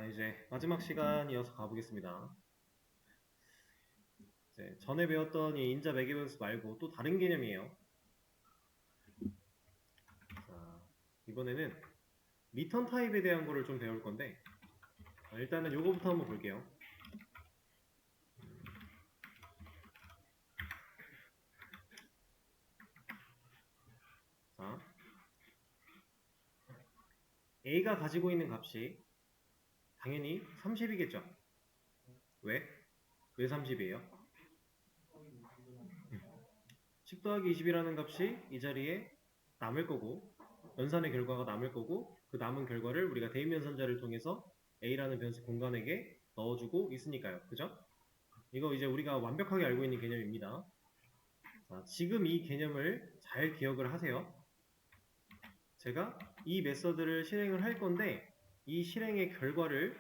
자, 이제 마지막 시간이어서 가보겠습니다. 이제 전에 배웠던 이 인자 매개변수 말고 또 다른 개념이에요. 자, 이번에는 리턴 타입에 대한 거를 좀 배울 건데, 일단은 요거부터 한번 볼게요. 자, A가 가지고 있는 값이 당연히 30이겠죠. 왜? 왜 30이에요? 10 더하기 20이라는 값이 이 자리에 남을 거고, 연산의 결과가 남을 거고, 그 남은 결과를 우리가 대입연산자를 통해서 A라는 변수 공간에게 넣어주고 있으니까요. 그죠? 이거 이제 우리가 완벽하게 알고 있는 개념입니다. 자, 지금 이 개념을 잘 기억을 하세요. 제가 이 메서드를 실행을 할 건데 이 실행의 결과를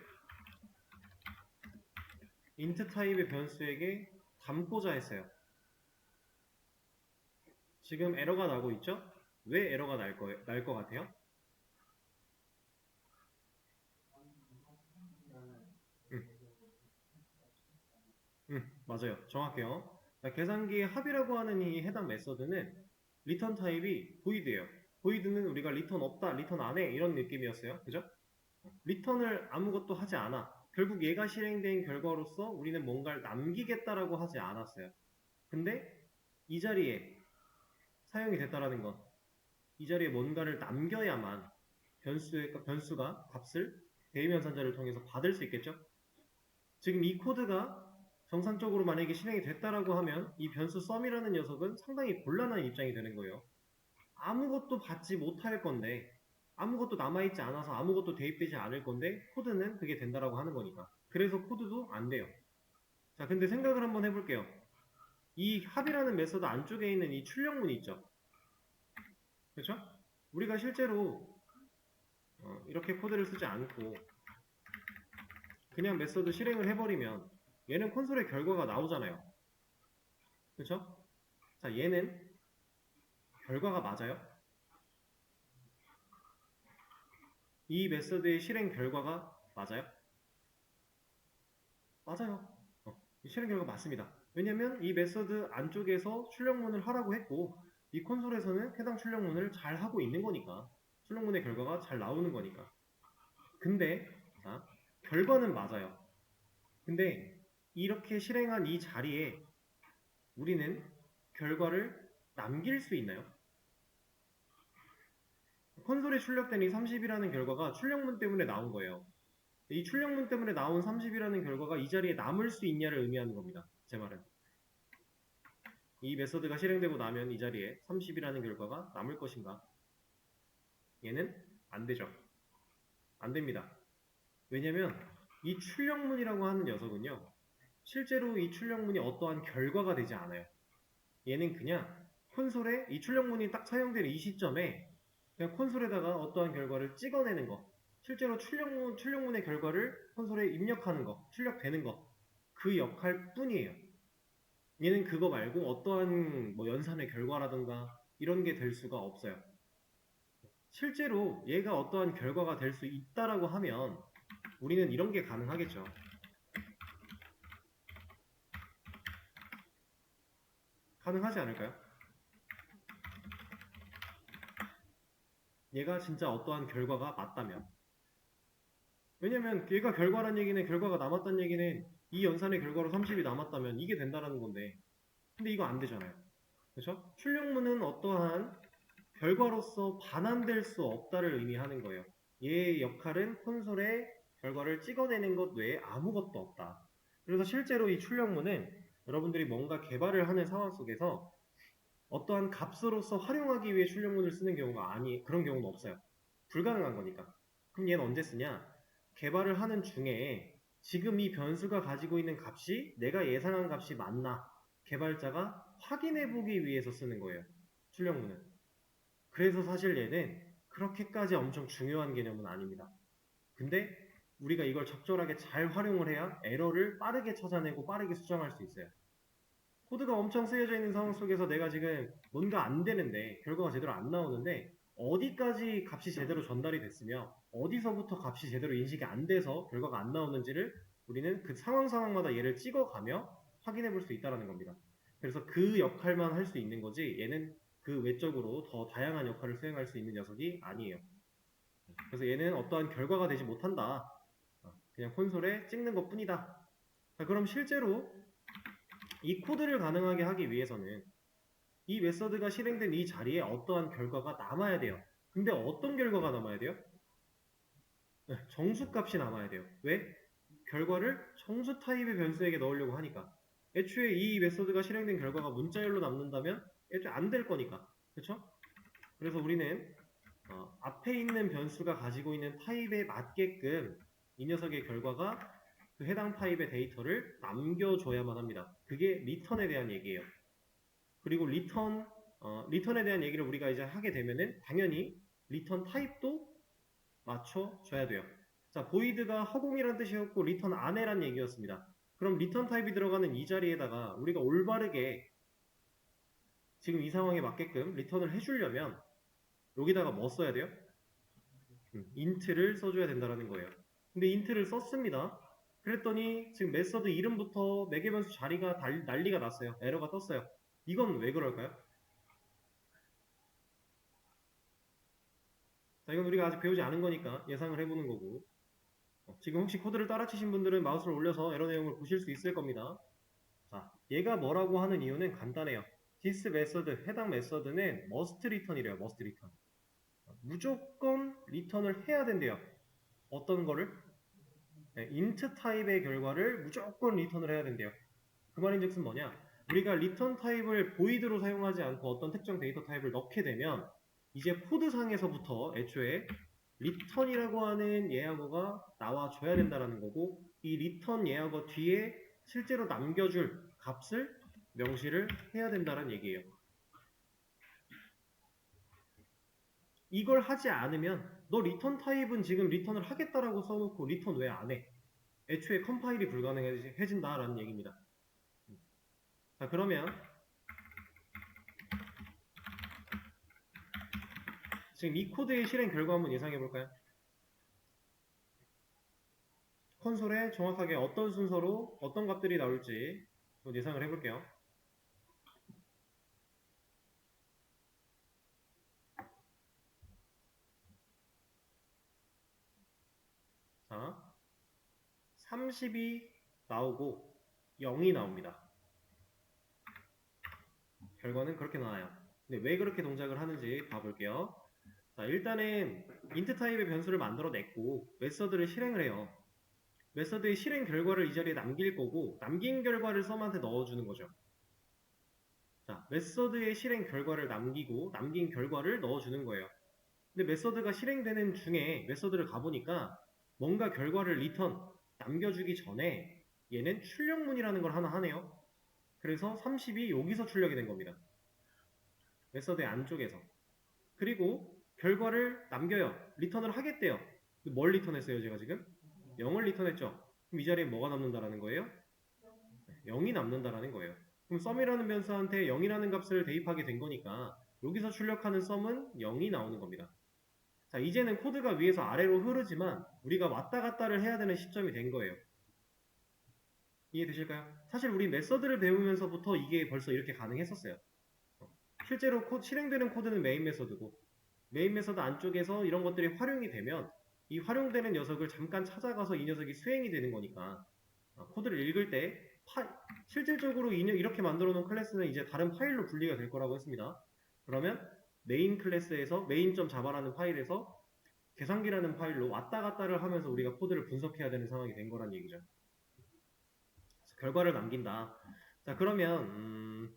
int 타입의 변수에게 담고자 했어요. 지금 에러가 나고 있죠? 왜 에러가 날 것 같아요? 맞아요. 정확해요. 자, 계산기의 합이라고 하는 이 해당 메서드는 리턴 타입이 void예요. void는 우리가 리턴 없다, 리턴 안 해 이런 느낌이었어요. 그죠? 리턴을 아무것도 하지 않아. 결국 얘가 실행된 결과로서 우리는 뭔가를 남기겠다라고 하지 않았어요. 근데 이 자리에 사용이 됐다라는 건 이 자리에 뭔가를 남겨야만 변수가 값을 대입연산자를 통해서 받을 수 있겠죠? 지금 이 코드가 정상적으로 만약에 실행이 됐다라고 하면 이 변수 썸이라는 녀석은 상당히 곤란한 입장이 되는 거예요. 아무것도 받지 못할 건데 아무것도 남아있지 않아서 아무것도 대입되지 않을 건데 코드는 그게 된다라고 하는 거니까. 그래서 코드도 안 돼요. 자, 근데 생각을 한번 해볼게요. 이 합이라는 메서드 안쪽에 있는 이 출력문이 있죠. 그렇죠? 우리가 실제로 이렇게 코드를 쓰지 않고 그냥 메서드 실행을 해버리면 얘는 콘솔에 결과가 나오잖아요. 그렇죠? 자, 얘는 결과가 맞아요? 이 메서드의 실행 결과가 맞아요? 맞아요. 실행 결과 맞습니다. 왜냐면 이 메서드 안쪽에서 출력문을 하라고 했고 이 콘솔에서는 해당 출력문을 잘 하고 있는 거니까 출력문의 결과가 잘 나오는 거니까. 근데 자, 결과는 맞아요. 근데 이렇게 실행한 이 자리에 우리는 결과를 남길 수 있나요? 콘솔에 출력된 이 30이라는 결과가 출력문 때문에 나온 거예요. 이 출력문 때문에 나온 30이라는 결과가 이 자리에 남을 수 있냐를 의미하는 겁니다. 제 말은. 이 메서드가 실행되고 나면 이 자리에 30이라는 결과가 남을 것인가? 얘는 안 되죠. 안 됩니다. 왜냐면 이 출력문이라고 하는 녀석은요. 실제로 이 출력문이 어떠한 결과가 되지 않아요. 얘는 그냥 콘솔에 이 출력문이 딱 사용되는 이 시점에 그냥 콘솔에다가 어떠한 결과를 찍어내는 거. 실제로 출력문의 결과를 콘솔에 입력하는 거, 출력되는 거. 그 역할 뿐이에요. 얘는 그거 말고 어떠한 뭐 연산의 결과라든가 이런 게 될 수가 없어요. 실제로 얘가 어떠한 결과가 될 수 있다라고 하면 우리는 이런 게 가능하겠죠. 가능하지 않을까요? 얘가 진짜 어떠한 결과가 맞다면. 왜냐면 얘가 결과란 얘기는 결과가 남았다는 얘기는 이 연산의 결과로 30이 남았다면 이게 된다라는 건데 근데 이거 안 되잖아요. 그렇죠? 출력문은 어떠한 결과로서 반환될 수 없다를 의미하는 거예요. 얘의 역할은 콘솔에 결과를 찍어내는 것 외에 아무것도 없다. 그래서 실제로 이 출력문은 여러분들이 뭔가 개발을 하는 상황 속에서 어떠한 값으로서 활용하기 위해 출력문을 쓰는 경우가 그런 경우는 없어요. 불가능한 거니까. 그럼 얘는 언제 쓰냐? 개발을 하는 중에 지금 이 변수가 가지고 있는 값이 내가 예상한 값이 맞나? 개발자가 확인해 보기 위해서 쓰는 거예요. 출력문은. 그래서 사실 얘는 그렇게까지 엄청 중요한 개념은 아닙니다. 근데 우리가 이걸 적절하게 잘 활용을 해야 에러를 빠르게 찾아내고 빠르게 수정할 수 있어요. 코드가 엄청 쓰여져 있는 상황 속에서 내가 지금 뭔가 안 되는데 결과가 제대로 안 나오는데 어디까지 값이 제대로 전달이 됐으며 어디서부터 값이 제대로 인식이 안 돼서 결과가 안 나오는지를 우리는 그 상황마다 얘를 찍어가며 확인해 볼 수 있다는 겁니다. 그래서 그 역할만 할 수 있는 거지 얘는 그 외적으로 더 다양한 역할을 수행할 수 있는 녀석이 아니에요. 그래서 얘는 어떠한 결과가 되지 못한다. 그냥 콘솔에 찍는 것 뿐이다. 자, 그럼 실제로 이 코드를 가능하게 하기 위해서는 이 메서드가 실행된 이 자리에 어떠한 결과가 남아야 돼요. 근데 어떤 결과가 남아야 돼요? 정수값이 남아야 돼요. 왜? 결과를 정수 타입의 변수에게 넣으려고 하니까. 애초에 이 메서드가 실행된 결과가 문자열로 남는다면 애초에 안 될 거니까. 그쵸? 그래서 우리는 앞에 있는 변수가 가지고 있는 타입에 맞게끔 이 녀석의 결과가 그 해당 타입의 데이터를 남겨줘야만 합니다. 그게 리턴에 대한 얘기예요. 그리고 리턴에 대한 얘기를 우리가 이제 하게 되면은 당연히 리턴 타입도 맞춰줘야 돼요. 자, 보이드가 허공이란 뜻이었고 리턴 안에란 얘기였습니다. 그럼 리턴 타입이 들어가는 이 자리에다가 우리가 올바르게 지금 이 상황에 맞게끔 리턴을 해주려면 여기다가 뭐 써야 돼요? 인트를 써줘야 된다는 거예요. 근데 인트를 썼습니다. 그랬더니 지금 메서드 이름부터 매개변수 자리가 난리가 났어요. 에러가 떴어요. 이건 왜 그럴까요? 자, 이건 우리가 아직 배우지 않은 거니까 예상을 해보는 거고, 지금 혹시 코드를 따라치신 분들은 마우스를 올려서 에러 내용을 보실 수 있을 겁니다. 자, 얘가 뭐라고 하는 이유는 간단해요. this 메서드, 해당 메서드는 must return이래요. must return. 무조건 리턴을 해야 된대요. 어떤 거를? 네, int 타입의 결과를 무조건 리턴을 해야 된대요. 그 말인즉슨 뭐냐? 우리가 리턴 타입을 보이드로 사용하지 않고 어떤 특정 데이터 타입을 넣게 되면 이제 코드상에서부터 애초에 리턴이라고 하는 예약어가 나와줘야 된다는 거고, 이 리턴 예약어 뒤에 실제로 남겨줄 값을 명시를 해야 된다는 얘기예요. 이걸 하지 않으면 너 리턴 타입은 지금 리턴을 하겠다라고 써놓고 리턴 왜 안 해? 애초에 컴파일이 불가능해진다라는 얘기입니다. 자, 그러면 지금 이 코드의 실행 결과 한번 예상해 볼까요? 콘솔에 정확하게 어떤 순서로 어떤 값들이 나올지 예상을 해볼게요. 자, 30이 나오고 0이 나옵니다. 결과는 그렇게 나와요. 근데 왜 그렇게 동작을 하는지 봐볼게요. 자, 일단은 int 타입의 변수를 만들어냈고 메서드를 실행을 해요. 메서드의 실행 결과를 이 자리에 남길 거고 남긴 결과를 썸한테 넣어주는 거죠. 자, 메서드의 실행 결과를 남기고 남긴 결과를 넣어주는 거예요. 근데 메서드가 실행되는 중에 메서드를 가보니까 뭔가 결과를 리턴 남겨주기 전에 얘는 출력문이라는 걸 하나 하네요. 그래서 30이 여기서 출력이 된 겁니다. 메서드의 안쪽에서. 그리고 결과를 남겨요. 리턴을 하겠대요. 뭘 리턴했어요 제가 지금? 0을 리턴했죠. 그럼 이 자리에 뭐가 남는다라는 거예요? 0이 남는다라는 거예요. 그럼 썸이라는 변수한테 0이라는 값을 대입하게 된 거니까 여기서 출력하는 썸은 0이 나오는 겁니다. 자, 이제는 코드가 위에서 아래로 흐르지만 우리가 왔다 갔다를 해야 되는 시점이 된 거예요. 이해되실까요? 사실 우리 메서드를 배우면서부터 이게 벌써 이렇게 가능했었어요. 실제로 실행되는 코드는 메인 메서드고 메인 메서드 안쪽에서 이런 것들이 활용이 되면 이 활용되는 녀석을 잠깐 찾아가서 이 녀석이 수행이 되는 거니까 코드를 읽을 때 실질적으로 이렇게 만들어 놓은 클래스는 이제 다른 파일로 분리가 될 거라고 했습니다. 그러면 메인 클래스에서 main.java라는 파일에서 계산기라는 파일로 왔다 갔다를 하면서 우리가 코드를 분석해야 되는 상황이 된 거란 얘기죠. 결과를 남긴다. 자, 그러면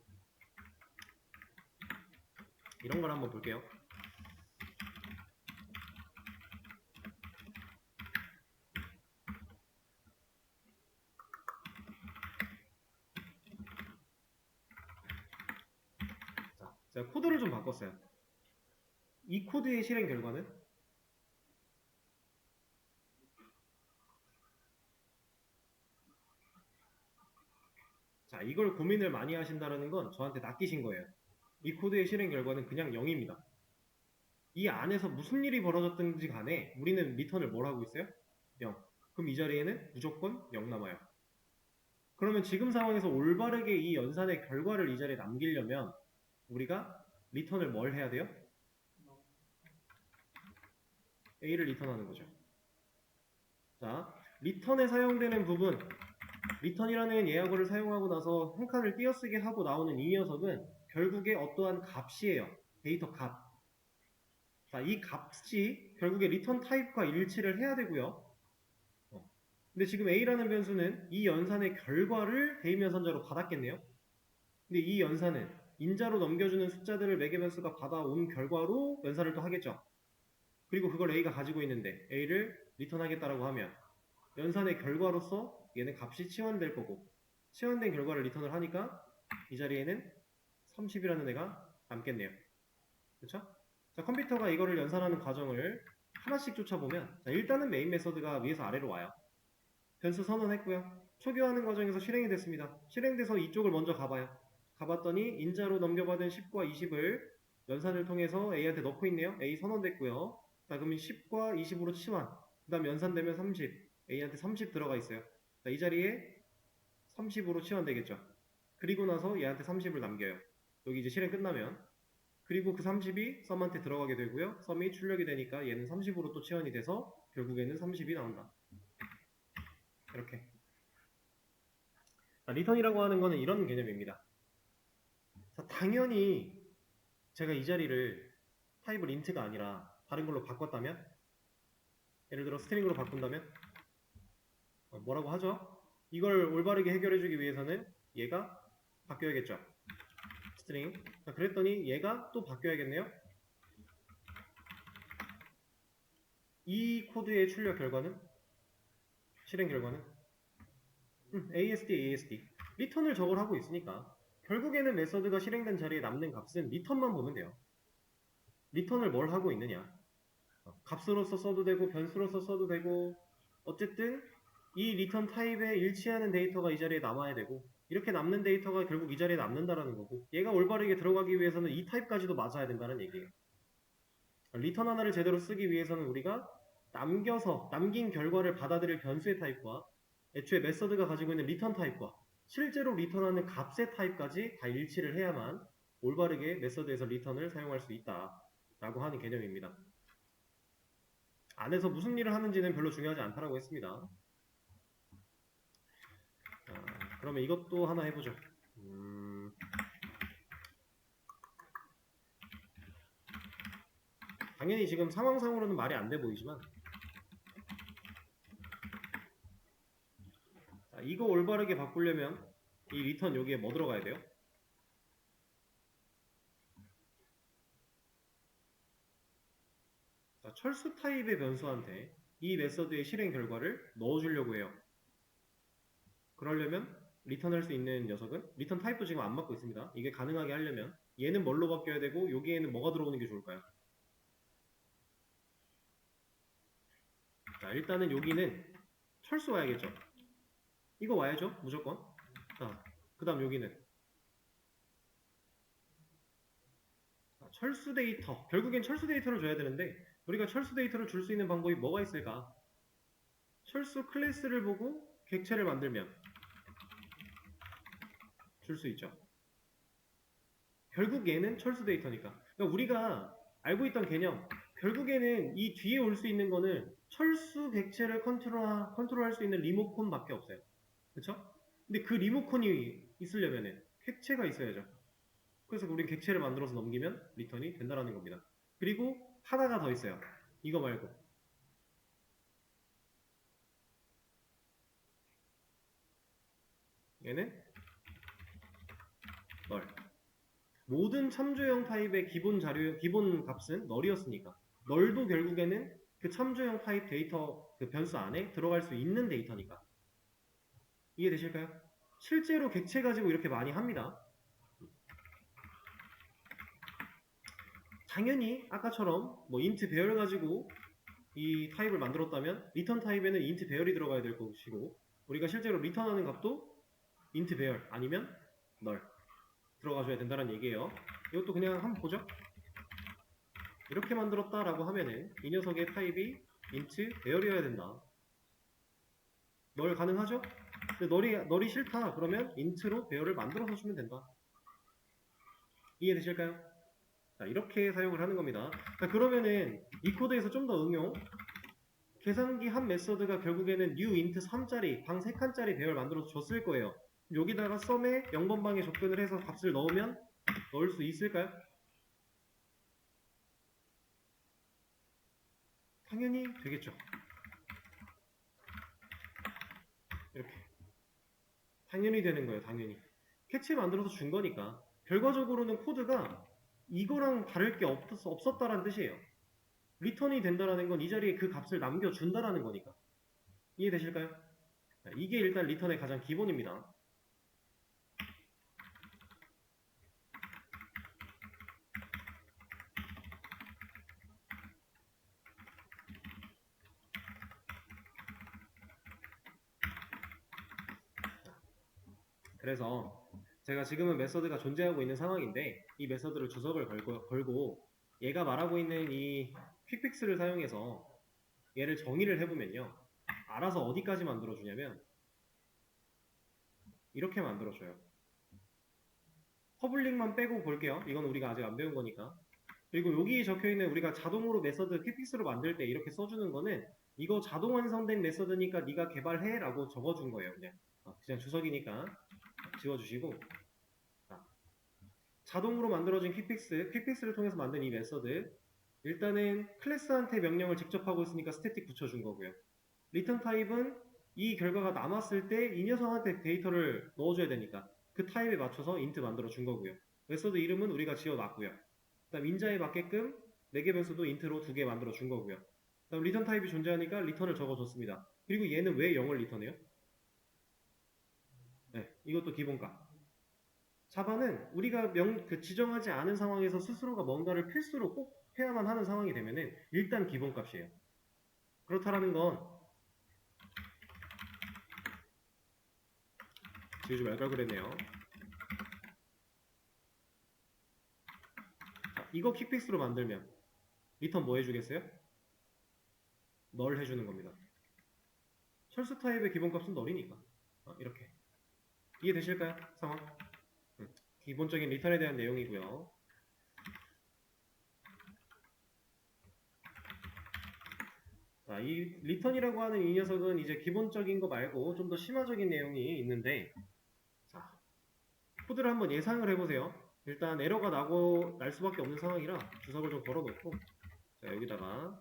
이런 걸 한번 볼게요. 자, 제가 코드를 좀 바꿨어요. 이 코드의 실행 결과는 자, 이걸 고민을 많이 하신다는 건 저한테 낚이신 거예요. 이 코드의 실행 결과는 그냥 0입니다. 이 안에서 무슨 일이 벌어졌든지 간에 우리는 리턴을 뭘 하고 있어요? 0. 그럼 이 자리에는 무조건 0 남아요. 그러면 지금 상황에서 올바르게 이 연산의 결과를 이 자리에 남기려면 우리가 리턴을 뭘 해야 돼요? A를 리턴하는 거죠. 자, 리턴에 사용되는 부분, 리턴이라는 예약어를 사용하고 나서 한 칸을 띄어쓰게 하고 나오는 이 녀석은 결국에 어떠한 값이에요. 데이터 값. 자, 이 값이 결국에 리턴 타입과 일치를 해야 되고요. 근데 지금 A라는 변수는 이 연산의 결과를 대입 연산자로 받았겠네요. 근데 이 연산은 인자로 넘겨주는 숫자들을 매개 변수가 받아온 결과로 연산을 또 하겠죠. 그리고 그걸 A가 가지고 있는데 A를 리턴하겠다라고 하면 연산의 결과로서 얘는 값이 치환될 거고 치환된 결과를 리턴을 하니까 이 자리에는 30이라는 애가 남겠네요. 그렇죠? 자, 컴퓨터가 이거를 연산하는 과정을 하나씩 쫓아보면 자, 일단은 메인 메서드가 위에서 아래로 와요. 변수 선언했고요. 초기화하는 과정에서 실행이 됐습니다. 실행돼서 이쪽을 먼저 가봐요. 가봤더니 인자로 넘겨받은 10과 20을 연산을 통해서 A한테 넣고 있네요. A 선언됐고요. 자, 그러면 10과 20으로 치환. 그 다음 연산되면 30. A한테 30 들어가 있어요. 자, 이 자리에 30으로 치환되겠죠. 그리고 나서 얘한테 30을 남겨요. 여기 이제 실행 끝나면. 그리고 그 30이 썸한테 들어가게 되고요. 썸이 출력이 되니까 얘는 30으로 또 치환이 돼서 결국에는 30이 나온다. 이렇게. 자, 리턴이라고 하는 거는 이런 개념입니다. 자, 당연히 제가 이 자리를 타입을 int가 아니라 다른 걸로 바꿨다면 예를 들어 스트링으로 바꾼다면 뭐라고 하죠? 이걸 올바르게 해결해주기 위해서는 얘가 바뀌어야겠죠. 스트링. 자, 그랬더니 얘가 또 바뀌어야겠네요. 이 코드의 출력 결과는 실행 결과는 ASD 리턴을 저걸 하고 있으니까 결국에는 메서드가 실행된 자리에 남는 값은 리턴만 보면 돼요. 리턴을 뭘 하고 있느냐 값으로서 써도 되고 변수로서 써도 되고 어쨌든 이 리턴 타입에 일치하는 데이터가 이 자리에 남아야 되고 이렇게 남는 데이터가 결국 이 자리에 남는다라는 거고 얘가 올바르게 들어가기 위해서는 이 타입까지도 맞아야 된다는 얘기예요. 리턴 하나를 제대로 쓰기 위해서는 우리가 남긴 결과를 받아들일 변수의 타입과 애초에 메서드가 가지고 있는 리턴 타입과 실제로 리턴하는 값의 타입까지 다 일치를 해야만 올바르게 메서드에서 리턴을 사용할 수 있다 라고 하는 개념입니다. 안에서 무슨 일을 하는지는 별로 중요하지 않다라고 했습니다. 그러면 이것도 하나 해보죠. 당연히 지금 상황상으로는 말이 안 돼 보이지만 자, 이거 올바르게 바꾸려면 이 리턴 여기에 뭐 들어가야 돼요? 자, 철수 타입의 변수한테 이 메서드의 실행 결과를 넣어주려고 해요. 그러려면 리턴할 수 있는 녀석은 리턴 타입도 지금 안 맞고 있습니다. 이게 가능하게 하려면 얘는 뭘로 바뀌어야 되고 여기에는 뭐가 들어오는 게 좋을까요? 자, 일단은 여기는 철수 와야겠죠. 이거 와야죠 무조건. 자, 그 다음 여기는 철수 데이터. 결국엔 철수 데이터를 줘야 되는데 우리가 철수 데이터를 줄 수 있는 방법이 뭐가 있을까? 철수 클래스를 보고 객체를 만들면 줄 수 있죠. 결국 얘는 철수 데이터니까. 그러니까 우리가 알고 있던 개념 결국에는 이 뒤에 올 수 있는 거는 철수 객체를 컨트롤할 수 있는 리모컨 밖에 없어요. 그쵸? 근데 그 리모컨이 있으려면 객체가 있어야죠. 그래서 우리 객체를 만들어서 넘기면 리턴이 된다는 겁니다. 그리고 하나가 더 있어요. 이거 말고 얘는 널. 모든 참조형 타입의 기본 값은 널이었으니까 널도 결국에는 그 참조형 타입 데이터 그 변수 안에 들어갈 수 있는 데이터니까 이해되실까요? 실제로 객체 가지고 이렇게 많이 합니다. 당연히 아까처럼 뭐 int 배열 가지고 이 타입을 만들었다면 리턴 타입에는 int 배열이 들어가야 될 것이고 우리가 실제로 리턴하는 값도 int 배열 아니면 널 들어가줘야 된다는 얘기예요. 이것도 그냥 한번 보죠. 이렇게 만들었다라고 하면은 이 녀석의 타입이 int 배열이어야 된다. 널 가능하죠? 근데 널이 싫다. 그러면 int로 배열을 만들어서 주면 된다. 이해되실까요? 자, 이렇게 사용을 하는 겁니다. 자, 그러면은 이 코드에서 좀 더 응용. 계산기 한 메서드가 결국에는 new int 3짜리 방 3칸짜리 배열 만들어서 줬을 거예요. 여기다가 sum에 0번방에 접근을 해서 값을 넣으면 넣을 수 있을까요? 당연히 되겠죠. 이렇게. 당연히 되는 거예요. 당연히. 캐치 만들어서 준 거니까. 결과적으로는 코드가 이거랑 다를 게 없었다라는 뜻이에요. 리턴이 된다라는 건 이 자리에 그 값을 남겨준다라는 거니까. 이해되실까요? 이게 일단 리턴의 가장 기본입니다. 그래서 제가 지금은 메서드가 존재하고 있는 상황인데 이 메서드를 주석을 걸고 얘가 말하고 있는 이 퀵픽스를 사용해서 얘를 정의를 해보면요. 알아서 어디까지 만들어주냐면 이렇게 만들어줘요. 퍼블릭만 빼고 볼게요. 이건 우리가 아직 안 배운 거니까. 그리고 여기 적혀있는 우리가 자동으로 메서드 퀵픽스로 만들 때 이렇게 써주는 거는 이거 자동 완성된 메서드니까 네가 개발해 라고 적어준 거예요. 그냥 주석이니까 지워주시고 자동으로 만들어진 퀵픽스를 통해서 만든 이 메서드 일단은 클래스한테 명령을 직접 하고 있으니까 스태틱 붙여준 거고요. 리턴 타입은 이 결과가 남았을 때 이 녀석한테 데이터를 넣어줘야 되니까 그 타입에 맞춰서 인트 만들어 준 거고요. 메서드 이름은 우리가 지어놨고요. 그다음 인자에 맞게끔 4개 변수도 인트로 2개 만들어 준 거고요. 그다음 리턴 타입이 존재하니까 리턴을 적어줬습니다. 그리고 얘는 왜 0을 리턴해요? 네, 이것도 기본값. 자바는 우리가 지정하지 않은 상황에서 스스로가 뭔가를 필수로 꼭 해야만 하는 상황이 되면은 일단 기본값이에요. 그렇다라는 건 지우지 말걸 그랬네요. 자, 이거 킥픽스로 만들면 리턴 뭐 해주겠어요? 널 해주는 겁니다. 철수 타입의 기본값은 널이니까 이렇게 이해되실까요? 상황? 기본적인 리턴에 대한 내용이고요. 자, 이 리턴이라고 하는 이 녀석은 이제 기본적인 거 말고 좀 더 심화적인 내용이 있는데 자, 코드를 한번 예상을 해보세요. 일단 에러가 날 수밖에 없는 상황이라 주석을 좀 걸어놓고 자, 여기다가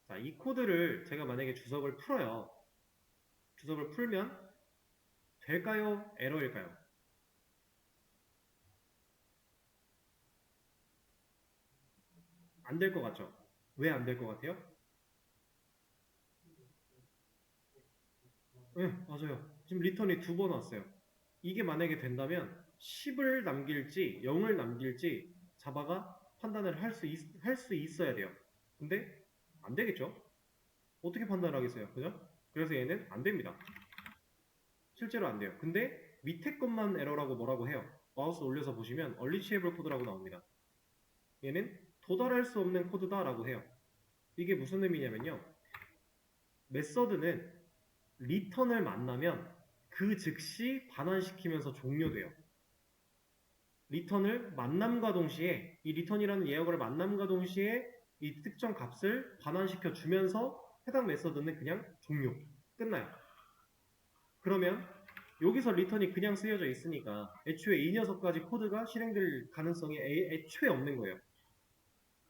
자, 이 코드를 제가 만약에 주석을 풀어요. 주석을 풀면 될까요? 에러일까요? 안 될 것 같죠? 왜 안 될 것 같아요? 네, 맞아요. 지금 리턴이 2번 왔어요. 이게 만약에 된다면 10을 남길지 0을 남길지 자바가 판단을 할 수 있어야 돼요. 근데 안 되겠죠? 어떻게 판단을 하겠어요? 그죠? 그래서 얘는 안 됩니다. 실제로 안 돼요. 근데 밑에 것만 에러라고 뭐라고 해요. 마우스 올려서 보시면 얼리치에블 코드라고 나옵니다. 얘는 도달할 수 없는 코드다라고 해요. 이게 무슨 의미냐면요. 메서드는 리턴을 만나면 그 즉시 반환시키면서 종료돼요. 리턴을 만남과 동시에 이 리턴이라는 예어를 만남과 동시에 이 특정 값을 반환시켜 주면서 해당 메서드는 그냥 종료. 끝나요. 그러면 여기서 리턴이 그냥 쓰여져 있으니까 애초에 이 녀석까지 코드가 실행될 가능성이 애초에 없는 거예요.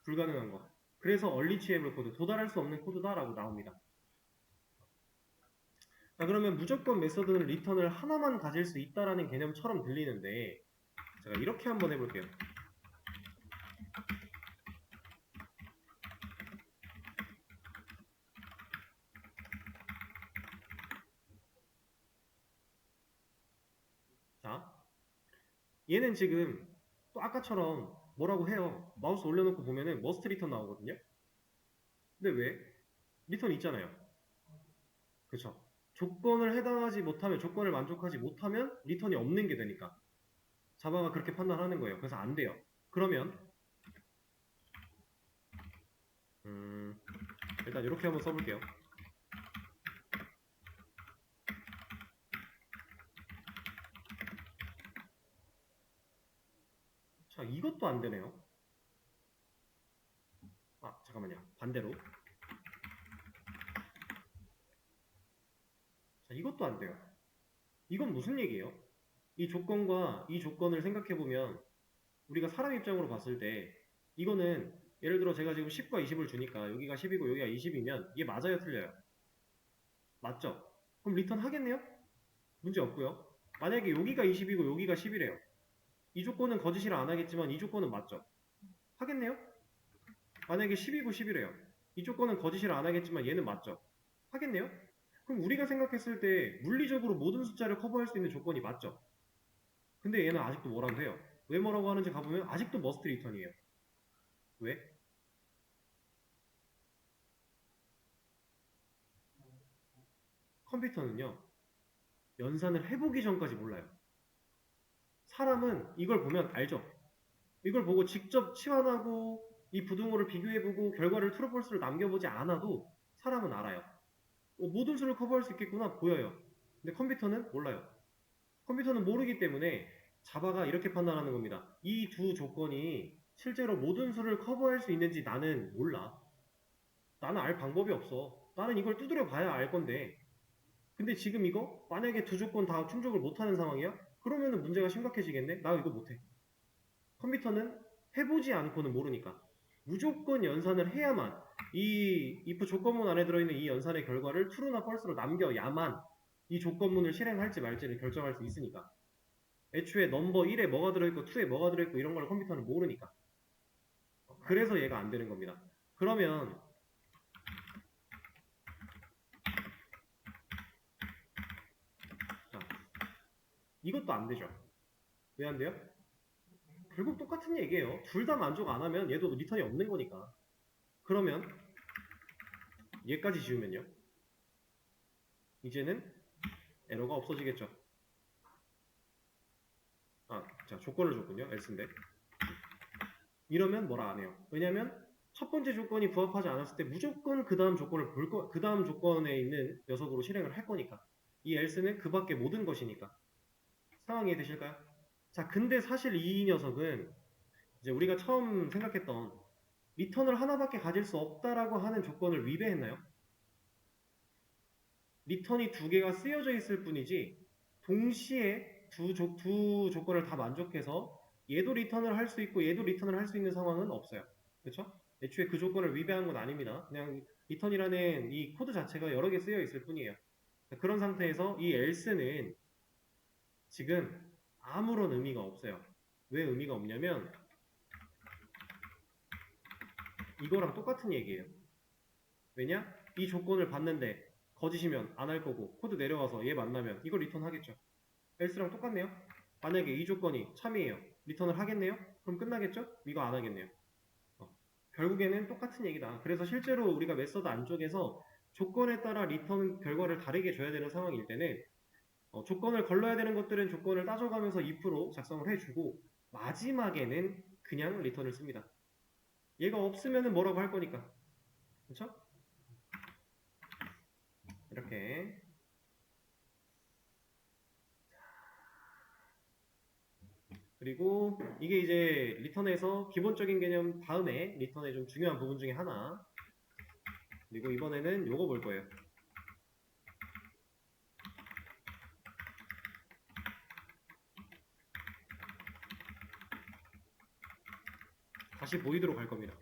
불가능한 거. 그래서 얼리치에블 코드, 도달할 수 없는 코드다라고 나옵니다. 자, 그러면 무조건 메서드는 리턴을 하나만 가질 수 있다라는 개념처럼 들리는데 제가 이렇게 한번 해볼게요. 자, 얘는 지금 또 아까처럼 뭐라고 해요. 마우스 올려놓고 보면은 머스트 리턴 나오거든요. 근데 왜? 리턴 있잖아요. 그쵸? 조건을 해당하지 못하면, 조건을 만족하지 못하면 리턴이 없는 게 되니까 자바가 그렇게 판단하는 거예요. 그래서 안 돼요. 그러면 일단 이렇게 한번 써볼게요. 자, 이것도 안 되네요. 아, 잠깐만요. 반대로. 자, 이것도 안 돼요. 이건 무슨 얘기예요? 이 조건과 이 조건을 생각해보면 우리가 사람 입장으로 봤을 때 이거는 예를 들어 제가 지금 10과 20을 주니까 여기가 10이고 여기가 20이면 이게 맞아요, 틀려요? 맞죠? 그럼 리턴 하겠네요? 문제 없고요. 만약에 여기가 20이고 여기가 10이래요. 이 조건은 거짓이라 안 하겠지만 이 조건은 맞죠? 하겠네요? 만약에 10이고 10이래요. 이 조건은 거짓이라 안 하겠지만 얘는 맞죠? 하겠네요? 그럼 우리가 생각했을 때 물리적으로 모든 숫자를 커버할 수 있는 조건이 맞죠? 근데 얘는 아직도 뭐라고 해요? 왜 뭐라고 하는지 가보면 아직도 머스트 리턴이에요. 왜? 컴퓨터는요, 연산을 해보기 전까지 몰라요. 사람은 이걸 보면 알죠? 이걸 보고 직접 치환하고 이 부등호를 비교해보고 결과를 트루폴스로 남겨보지 않아도 사람은 알아요. 모든 수를 커버할 수 있겠구나 보여요. 근데 컴퓨터는 몰라요. 컴퓨터는 모르기 때문에 자바가 이렇게 판단하는 겁니다. 이 두 조건이 실제로 모든 수를 커버할 수 있는지 나는 몰라. 나는 알 방법이 없어. 나는 이걸 두드려 봐야 알 건데. 근데 지금 이거 만약에 두 조건 다 충족을 못하는 상황이야? 그러면은 문제가 심각해지겠네? 나 이거 못해. 컴퓨터는 해보지 않고는 모르니까. 무조건 연산을 해야만 이 if 조건문 안에 들어있는 이 연산의 결과를 true나 false로 남겨야만 이 조건문을 실행할지 말지를 결정할 수 있으니까. 애초에 넘버 1에 뭐가 들어있고 2에 뭐가 들어있고 이런 걸 컴퓨터는 모르니까. 그래서 얘가 안 되는 겁니다. 그러면 자, 이것도 안 되죠. 왜 안 돼요? 결국 똑같은 얘기예요. 둘 다 만족 안 하면 얘도 리턴이 없는 거니까. 그러면 얘까지 지우면요. 이제는 에러가 없어지겠죠. 아, 자, 조건을 줬군요. else인데. 이러면 뭐라 안 해요. 왜냐면 첫 번째 조건이 부합하지 않았을 때 무조건 그 다음 조건을 그 다음 조건에 있는 녀석으로 실행을 할 거니까. 이 else는 그 밖에 모든 것이니까. 상황 이해되실까요? 자, 근데 사실 이 녀석은 이제 우리가 처음 생각했던 리턴을 하나밖에 가질 수 없다라고 하는 조건을 위배했나요? 리턴이 두 개가 쓰여져 있을 뿐이지 동시에 두 조건을 다 만족해서 얘도 리턴을 할 수 있고 얘도 리턴을 할 수 있는 상황은 없어요. 그렇죠? 애초에 그 조건을 위배한 건 아닙니다. 그냥 리턴이라는 이 코드 자체가 여러 개 쓰여 있을 뿐이에요. 그런 상태에서 이 else는 지금 아무런 의미가 없어요. 왜 의미가 없냐면 이거랑 똑같은 얘기예요. 왜냐? 이 조건을 봤는데 거짓이면 안 할 거고 코드 내려와서 얘 만나면 이걸 리턴하겠죠. else랑 똑같네요. 만약에 이 조건이 참이에요. 리턴을 하겠네요? 그럼 끝나겠죠? 이거 안 하겠네요. 결국에는 똑같은 얘기다. 그래서 실제로 우리가 메서드 안쪽에서 조건에 따라 리턴 결과를 다르게 줘야 되는 상황일 때는 조건을 걸러야 되는 것들은 조건을 따져가면서 if로 작성을 해주고 마지막에는 그냥 리턴을 씁니다. 얘가 없으면 뭐라고 할 거니까. 그렇죠? 이렇게 그리고 이게 이제 리턴에서 기본적인 개념 다음에 리턴의 좀 중요한 부분 중에 하나. 그리고 이번에는 요거 볼 거예요. 다시 보이드로 갈 겁니다.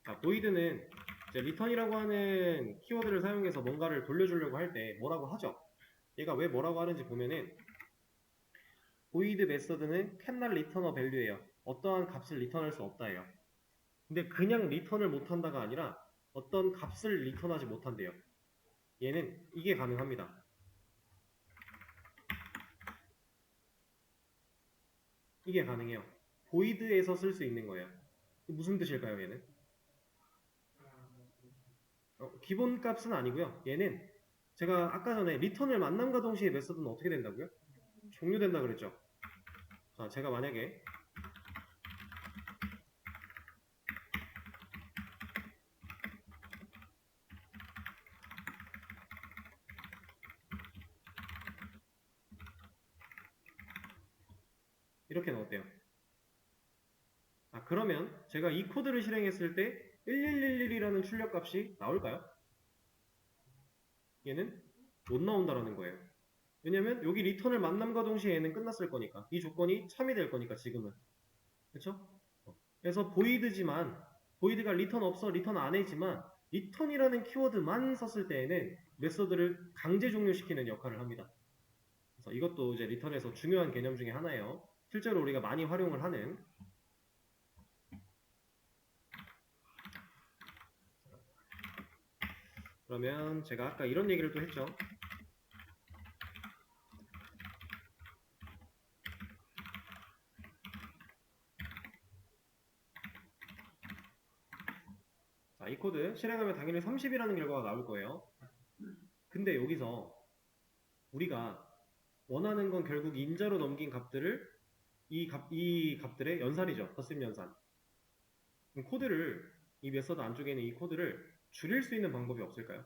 자, 보이드는 이제 리턴이라고 하는 키워드를 사용해서 뭔가를 돌려주려고 할 때 뭐라고 하죠? 얘가 왜 뭐라고 하는지 보면은 보이드 메서드는 cannot return a value예요. 어떠한 값을 리턴할 수 없다예요. 근데 그냥 리턴을 못한다가 아니라 어떤 값을 리턴하지 못한대요. 얘는 이게 가능합니다. 이게 가능해요. 보이드에서 쓸 수 있는 거예요. 무슨 뜻일까요, 얘는? 기본값은 아니고요. 얘는 제가 아까 전에 리턴을 만남과 동시에 메서드는 어떻게 된다고요? 종료된다 그랬죠. 자, 제가 만약에 이렇게 넣었대요. 그러면 제가 이 코드를 실행했을 때 1111이라는 출력값이 나올까요? 얘는 못 나온다라는 거예요. 왜냐면 여기 리턴을 만남과 동시에 얘는 끝났을 거니까. 이 조건이 참이 될 거니까 지금은. 그쵸? 그래서 보이드지만 보이드가 리턴 없어 리턴 안 해지만 리턴이라는 키워드만 썼을 때에는 메서드를 강제 종료시키는 역할을 합니다. 그래서 이것도 이제 리턴에서 중요한 개념 중에 하나예요. 실제로 우리가 많이 활용을 하는. 그러면 제가 아까 이런 얘기를 또 했죠. 자, 이 코드 실행하면 당연히 30이라는 결과가 나올 거예요. 근데 여기서 우리가 원하는 건 결국 인자로 넘긴 값들을 이 값들의 연산이죠. 덧셈 연산. 그럼 코드를 이 메서드 안쪽에 있는 이 코드를 줄일 수 있는 방법이 없을까요?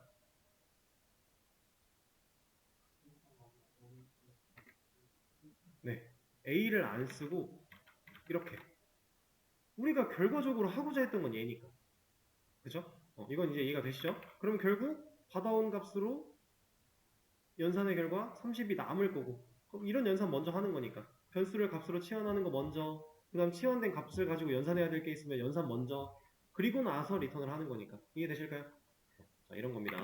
네. A를 안 쓰고 이렇게 우리가 결과적으로 하고자 했던 건 얘니까. 그죠? 이건 이제 이해가 되시죠? 그럼 결국 받아온 값으로 연산의 결과 30이 남을 거고 그럼 이런 연산 먼저 하는 거니까 변수를 값으로 치환하는 거 먼저 그 다음 치환된 값을 가지고 연산해야 될 게 있으면 연산 먼저 그리고 나서 리턴을 하는 거니까 이해되실까요? 자, 이런 겁니다.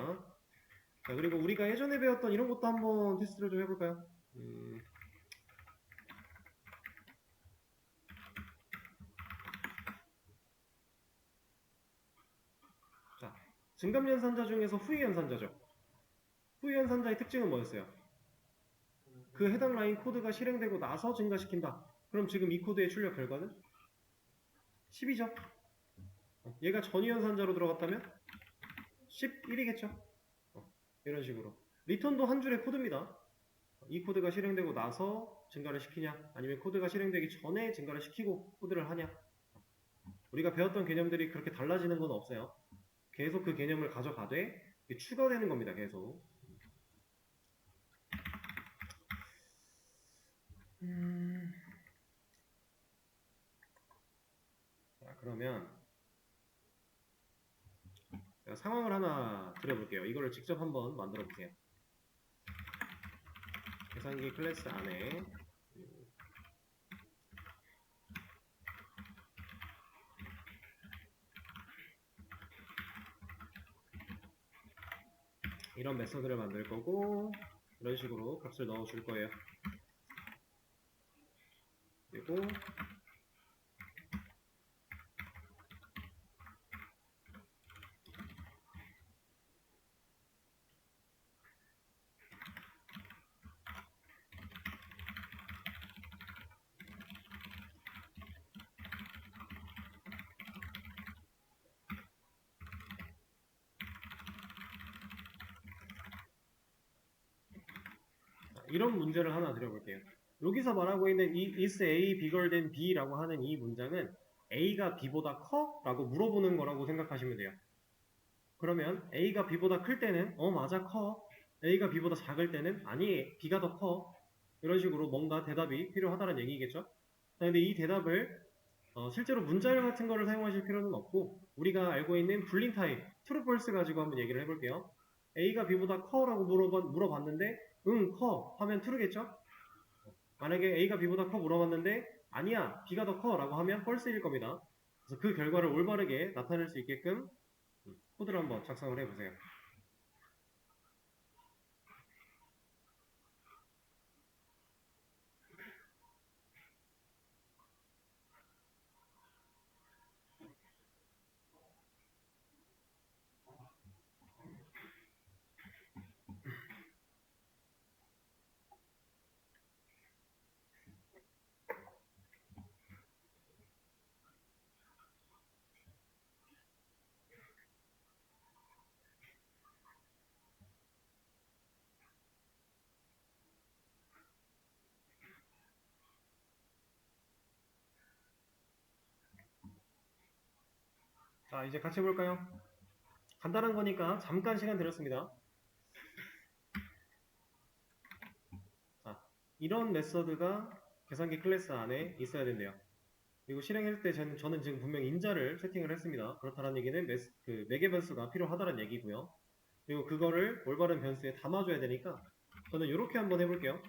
자, 그리고 우리가 예전에 배웠던 이런 것도 한번 테스트를 좀 해볼까요? 자, 증감연산자 중에서 후위연산자죠. 후위연산자의 특징은 뭐였어요? 그 해당 라인 코드가 실행되고 나서 증가시킨다. 그럼 지금 이 코드의 출력 결과는 10이죠. 얘가 전위연산자로 들어갔다면 11이겠죠. 이런 식으로. 리턴도 한 줄의 코드입니다. 이 코드가 실행되고 나서 증가를 시키냐 아니면 코드가 실행되기 전에 증가를 시키고 코드를 하냐 우리가 배웠던 개념들이 그렇게 달라지는 건 없어요. 계속 그 개념을 가져가되 추가되는 겁니다. 계속. 자, 그러면 제가 상황을 하나 드려볼게요. 이거를 직접 한번 만들어 보세요. 계산기 클래스 안에 이런 메서드를 만들 거고 이런 식으로 값을 넣어 줄 거예요. 그리고 이런 문제를 하나 드려볼게요. 여기서 말하고 있는 이 is A bigger than B라고 하는 이 문장은 A가 B보다 커? 라고 물어보는 거라고 생각하시면 돼요. 그러면 A가 B보다 클 때는 맞아 커. A가 B보다 작을 때는 아니 B가 더 커. 이런 식으로 뭔가 대답이 필요하다는 얘기겠죠? 근데 이 대답을 실제로 문자열 같은 거를 사용하실 필요는 없고 우리가 알고 있는 불린 타입 true false 가지고 한번 얘기를 해볼게요. A가 B보다 커라고 물어봤는데 응 커 하면 true겠죠? 만약에 A가 B보다 커 물어봤는데 아니야 B가 더 커 라고 하면 false일 겁니다. 그래서 그 결과를 올바르게 나타낼 수 있게끔 코드를 한번 작성을 해보세요. 자, 이제 같이 해볼까요? 간단한 거니까 잠깐 시간 드렸습니다. 자, 이런 메서드가 계산기 클래스 안에 있어야 된대요. 그리고 실행할 때 저는 지금 분명히 인자를 세팅을 했습니다. 그렇다는 얘기는 매개 변수가 필요하다는 얘기고요. 그리고 그거를 올바른 변수에 담아줘야 되니까 저는 이렇게 한번 해볼게요.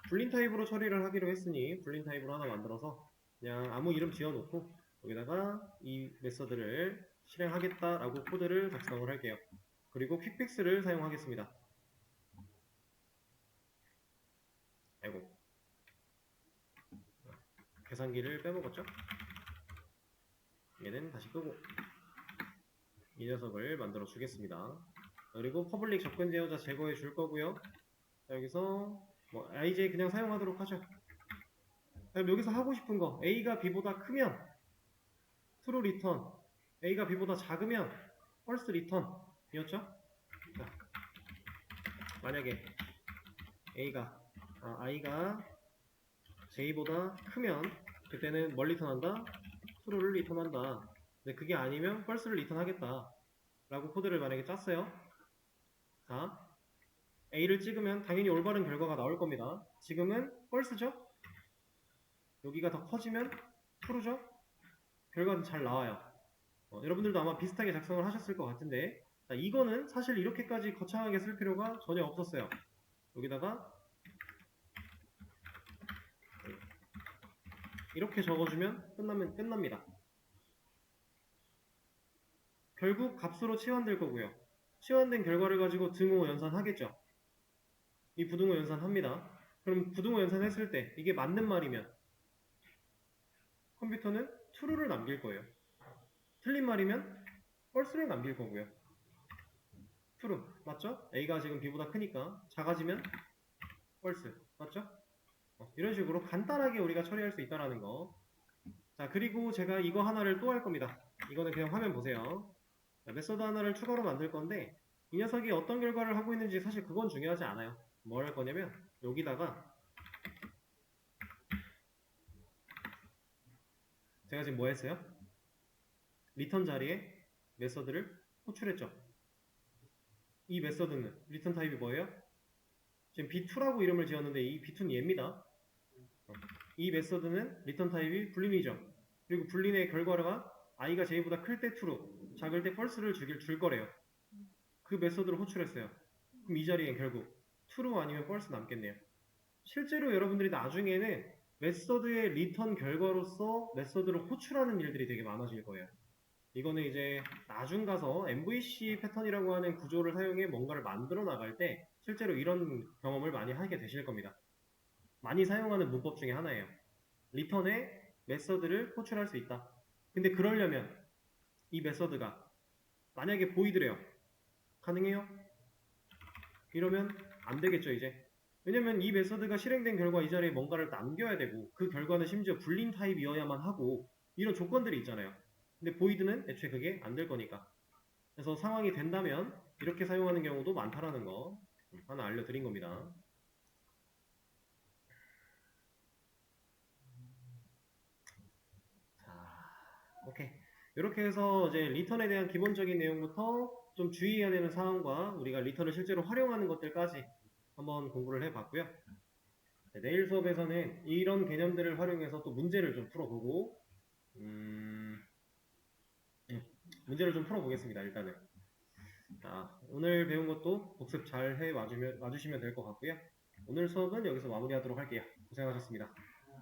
불린 타입으로 처리를 하기로 했으니 불린 타입으로 하나 만들어서 그냥 아무 이름 지어놓고 여기다가 이 메서드를 실행하겠다라고 코드를 작성을 할게요. 그리고 퀵픽스를 사용하겠습니다. 아이고, 계산기를 빼먹었죠? 얘는 다시 끄고 이 녀석을 만들어 주겠습니다. 그리고 퍼블릭 접근 제어자 제거해 줄 거고요. 자, 여기서 뭐 IJ 그냥 사용하도록 하죠. 그럼 여기서 하고 싶은 거 A가 B보다 크면 true return, A가 B보다 작으면 false return 이었죠? 자, 만약에 I가 J보다 크면 그때는 뭘 리턴한다? true를 리턴한다. 근데 그게 아니면 false를 리턴하겠다 라고 코드를 만약에 짰어요. 자, A를 찍으면 당연히 올바른 결과가 나올 겁니다. 지금은 false죠? 여기가 더 커지면 true죠? 결과는 잘 나와요. 여러분들도 아마 비슷하게 작성을 하셨을 것 같은데, 자, 이거는 사실 이렇게까지 거창하게 쓸 필요가 전혀 없었어요. 여기다가 이렇게 적어주면 끝납니다. 결국 값으로 치환될 거고요. 치환된 결과를 가지고 등호 연산하겠죠. 이 부등호 연산합니다. 그럼 부등호 연산했을 때 이게 맞는 말이면 컴퓨터는 true를 남길 거예요. 틀린 말이면 false를 남길 거고요. true 맞죠? A가 지금 B보다 크니까 작아지면 false 맞죠? 이런 식으로 간단하게 우리가 처리할 수 있다는 거. 자, 그리고 제가 이거 하나를 또 할 겁니다. 이거는 그냥 화면 보세요. 자, 메서드 하나를 추가로 만들 건데 이 녀석이 어떤 결과를 하고 있는지 사실 그건 중요하지 않아요. 뭘 할 거냐면 여기다가 제가 지금 뭐 했어요? 리턴 자리에 메서드를 호출했죠. 이 메서드는 리턴 타입이 뭐예요? 지금 B2라고 이름을 지었는데 이 B2는 얘입니다. 이 메서드는 리턴 타입이 불린이죠. 그리고 불린의 결과가 i가 j보다 클 때 true, 작을 때 false를 줄 거래요. 그 메서드를 호출했어요. 그럼 이 자리엔 결국 true 아니면 false 남겠네요. 실제로 여러분들이 나중에는 메서드의 리턴 결과로서 메서드를 호출하는 일들이 되게 많아질 거예요. 이거는 이제 나중 가서 MVC 패턴이라고 하는 구조를 사용해 뭔가를 만들어 나갈 때 실제로 이런 경험을 많이 하게 되실 겁니다. 많이 사용하는 문법 중에 하나예요. 리턴에 메서드를 호출할 수 있다. 근데 그러려면 이 메서드가 만약에 보이드래요. 가능해요? 이러면 안 되겠죠, 이제. 왜냐면 이 메서드가 실행된 결과 이 자리에 뭔가를 남겨야 되고 그 결과는 심지어 불린 타입이어야만 하고 이런 조건들이 있잖아요. 근데 보이드는 애초에 그게 안 될 거니까. 그래서 상황이 된다면 이렇게 사용하는 경우도 많다라는 거 하나 알려드린 겁니다. 자, 오케이. 이렇게 해서 이제 리턴에 대한 기본적인 내용부터 좀 주의해야 되는 사항과 우리가 리턴을 실제로 활용하는 것들까지 한번 공부를 해봤고요. 네, 내일 수업에서는 이런 개념들을 활용해서 또 문제를 좀 풀어보고 문제를 좀 풀어보겠습니다. 일단은 자, 오늘 배운 것도 복습 잘 해 와주시면 될 것 같고요. 오늘 수업은 여기서 마무리하도록 할게요. 고생하셨습니다.